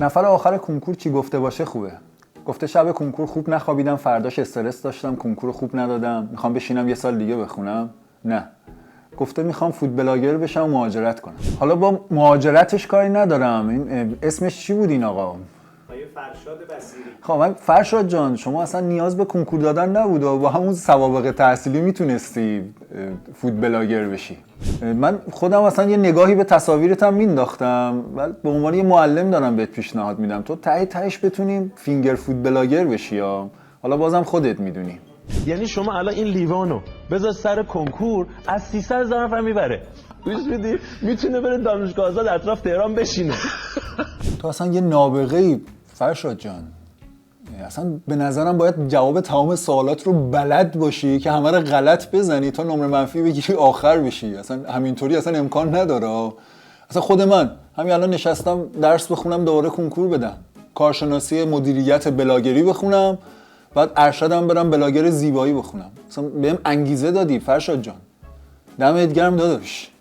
نفر آخر کنکور چی گفته باشه خوبه. گفته شب کنکور خوب نخوابیدم، فرداش استرس داشتم، کنکور خوب ندادم، میخوام بشینم یه سال دیگه بخونم. نه، گفته میخوام فود بلاگر بشم و مهاجرت کنم. حالا با مهاجرتش کاری ندارم. این اسمش چی بود این آقا؟ فرشاد بصیری. خب من فرشاد جان، شما اصلا نیاز به کنکور دادن نبود و با همون سوابق تحصیلی میتونستی فود بلاگر بشی. من خودم اصلا یه نگاهی به تصاویرت هم مینداختم، ولی به عنوان یه معلم دارم بهت پیشنهاد میدم تو تهش بتونیم فینگر فود بلاگر بشی. یا حالا بازم خودت میدونی. یعنی شما الان این لیوانو بذار سر کنکور از 300,000 نفر میبره، گوش میدی؟ میتونه بره دانشگاه آزاد اطراف تهران بشینه. تو اصلا یه نابغه‌ای فرشاد جان. اصلا به نظرم باید جواب تمام سوالات رو بلد باشی که همه رو غلط بزنی تا نمره منفی بگیری آخر بشی. اصلا همینطوری اصلا امکان نداره. اصلا خود من همین الان نشستم درس بخونم، دوباره کنکور بدم، کارشناسی مدیریت بلاگری بخونم، بعد ارشدم برم بلاگر زیبایی بخونم. اصلا بهم انگیزه دادی فرشاد جان، دمت گرم داداش.